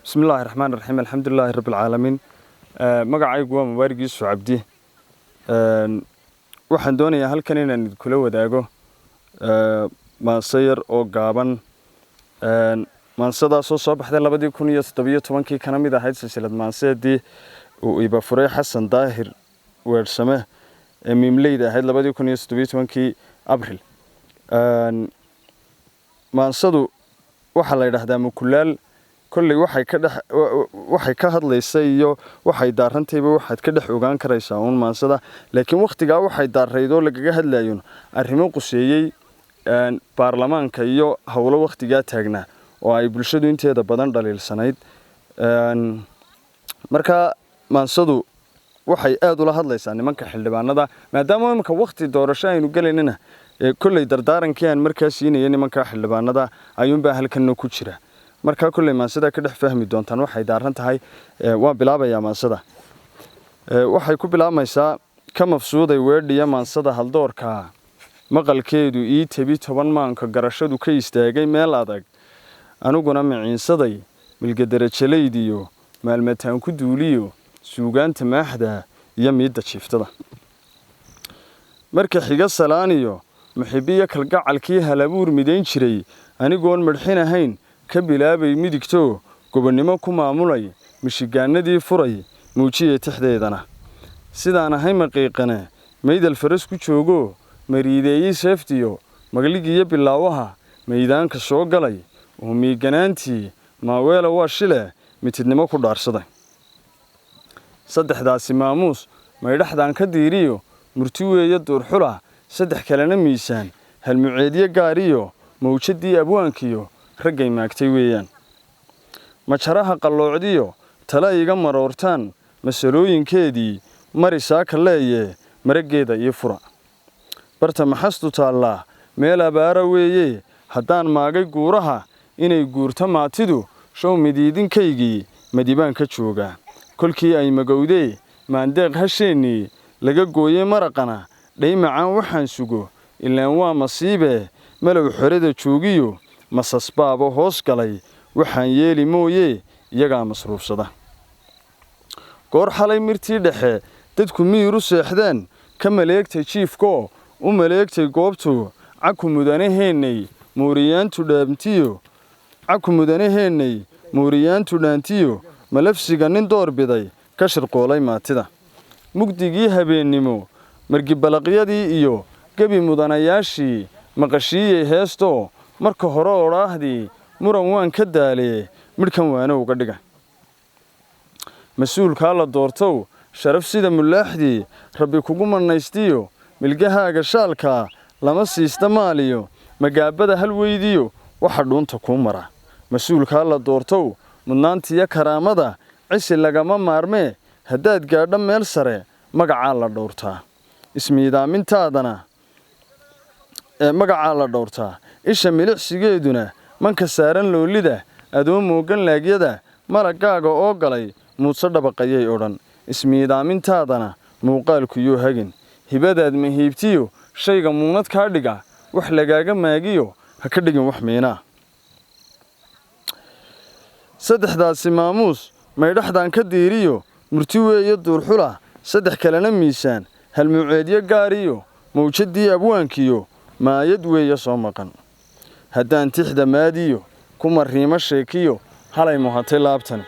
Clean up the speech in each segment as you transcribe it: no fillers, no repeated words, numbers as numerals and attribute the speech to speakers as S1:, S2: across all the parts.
S1: بسم الله الرحمن الرحيم الحمد لله رب العالمين magacaygu waa Mubaarak Yuusuf Cabdi waxaan doonayaa halkan inaan kula wadaago maasayar oo gaaban maansadaas oo soo baxday 2017 kana mid ahayd silsilad maansadii uu iba furay Xasan Daahir weersame mimleyda ahayd 2017 Abriil maansadu waxa la yiraahdaa mukulaal kulli waxay ka hadlaysay iyo waxay daarantayba waxaad ka dhex ogaan karaysaa maansada laakiin waqtiga waxay daaraydo lagaga hadlayo arrimo quseeyay baarlamaanka iyo hawlo waqtiga taagnaa oo ay bulshadu inteeda badan dhaliilsanayd marka maansadu waxay aad ula hadlaysaa nimanka xildhibaanada maadaama imka waqti doorasho aynu galeynina kulli dardaarankii aan markaas siinayay nimanka xildhibaanada ayuun baa halkan ku jira marka kulli maansada ka dhex fahmi doontaan waxay daaran tahay waa bilaabaya maansada waxay ku bilaamaysaa ka mafsuuday weedhiya maansada haldoorka maqalkeedu ii tabi 10 maanka garashadu ka istaagay meel adag anuguna miciinsaday milgadarajaleediyo maalmataan ku duuliyo suugaanta maaxda iyo miidda jiiftada marka xiga salaaniyo muxibiya kalgacalkii halabuur midayn jiray anigoon marxinahayn ka bilaabay midigto gobonimo ku maamulay mishigaanadii furay muujiye tixdeedana sidaan ahay maqiiqane meydal faras ku joogo mariideeyay seeftiyo magligiyo bilaawaha meeydaanka soo galay oo miiganaantii maaweela waa shile mitidnimo ku dhaarsaday saddexdaasi maamuus maydhaxdaan ka diiriyo murti weeye duurxula saddex kalena miisaan halmuceedyo gaariyo mawjadii abwaankiyo raggay maagtay weeyaan majaraha qalloocdiyo tala iga maroortaan masalooyinkeedii marisaa ka leeye marageeda iyo fura barta maxastu taallaa meel abaara weeye haddaan maagay guuraha inay guurto maatidu show midiidinkaygii madibaan ka joogaa kolkii ay magowdee maandeeq hasheennii laga gooyey maraqana dhaymacaan waxaan sugo ilaan waa masiibee malow xorada joogiyo masasbaabo hoos galay waxaan yeeli mooyee iyagaa masruufsada goor xalay mirtii dhexe dadku miiru seexdeen ka maleegtay jiifko u maleegtay goobtu caku mudanaheennay muuriyaantu dhaantiyo malafsiga nin door biday ka shirqoolay maatida mugdigii habeennimo margibalaqyadii iyo gebi mudanayaashii maqashiiyey heesto marka hore odhaahdii muran waan ka daalee midhkan waana uga dhiga mas-uulkaa la doortow sharaf sida mulaaxdii rabbi kugu mannaystiyo milgahaaga shaalka lama siista maaliyo magaabada hal weydiyo waxa dhuunta kuu mara mas-uulkaa la doortow mudnaantiyo karaamada cisi lagama maarmee haddaad gaadho meel sare magacaa la dhowrtaa ismiidaamintaadana magacaa la dhowrtaa isha milicsigeeduna manka saaran loolida adoo moogan laagyada malagaaga oo galay muudso dhabaqayay odhan ismiidaamintaadana muuqaalkuyuu hagin hibadaad mahiibtiyo shayga muunad kaa dhiga wax lagaaga maagiyo ha ka dhigin wax miinaa saddexdaasi maamuus maydhaxdaan ka diiriyo murti weeye duurxula saddex kalena miisaan halmuceedyo gaariyo mawjadii abwaankiyo maayad weeye soo maqan haddaan tixda maadiyo ku mariimo sheekiyo halay muhatay laabtani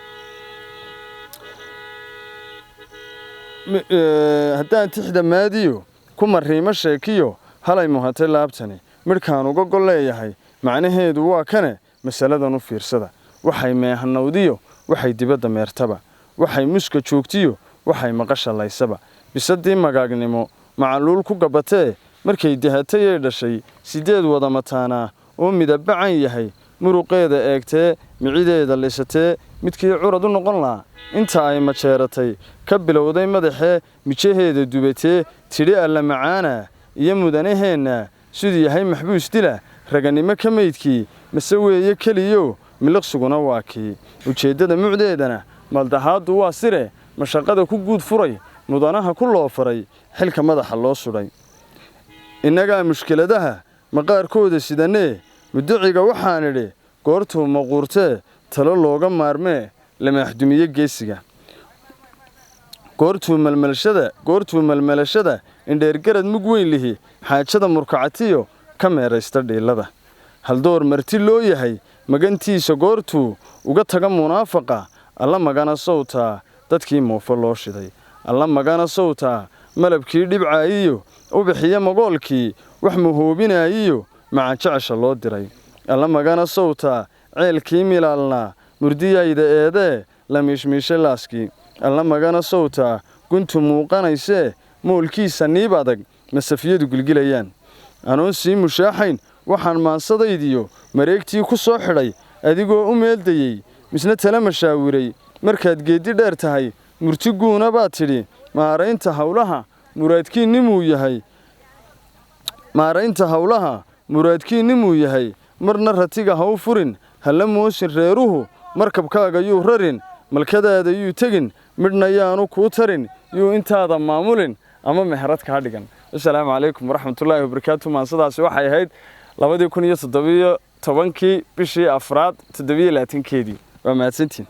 S1: haddaan tixda maadiyo ku mariimo sheekiyo halay muhatay laabtani midhkaan uga gol leeyahay macnaheedu waa kane masaladan u fiirsada waxay meehanawdiyo waxay dibadda meertaba waxay muska joogtiyo waxay maqasha laysaba bisadii magaagnimo macaluul ku gabatee markay dahatay ee dhashay 8 wada mataana oo midabbacan yahay muruqeeda eegtee micideeda lisatee midkii curad u noqon laa inta ay majeeratay ka bilowday madaxee mijaheeda dubatee tidhi alla macaana iyo mudanaheena sidii yahay maxbuus dila raganimo ka meydkii mase weeye keliyo miliqsuguna waa kii ujeeddada mucdeedana maldahaadu waa sire mashaqada ku guud furay mudanaha ku loo faray xilka madaxa loo sudhay innagaa mushkiladaha maqaarkooda sidanee muduciga waxaan idhi goortuu maquurtee talo looga maarmee lama axdumiye geesiga goortuu malmalashada indheergarad mug weyn lihi xaajada murkacatiyo ka meeraysta dhiilada haldoor marti loo yahay magantiisa goortuu uga taga munaafaqa alla magana sawtaa dadkii moofo loo shiday alla magana sawtaa malabkii dhibcaayiyo u bixiya magoolkii wax muhoobinaayiyo macajecesha loo diray alla magana sawtaa ceelkii milaalnaa murdiyayda eedee la miishmiishay laaskii alla magana sawtaa guntu muuqanaysee moolkiisa niib adag masafiyadu gilgilayaan anoon sii mushaaxayn waxaan maansadaydiyo mareegtii ku soo xidhay adigoo u meeldayey misna tala mashaawiray markaad geeddi dheer tahay murtiguuna baad tidhi maaraynta hawlaha muraadkiinnimuu yahay marna ratiga ha u furin halla moosin reeruhu markabkaaga yuu rarin malkadaada yuu tegin midhna yaanu kuu tarin yuu intaada maamulin ama meherad kaa dhigan assalaamu calaykum waraxmatullaahi wabarakaatu maansadaasi waxay ahayd 2017 bishii 4 7 waa mahadsantiin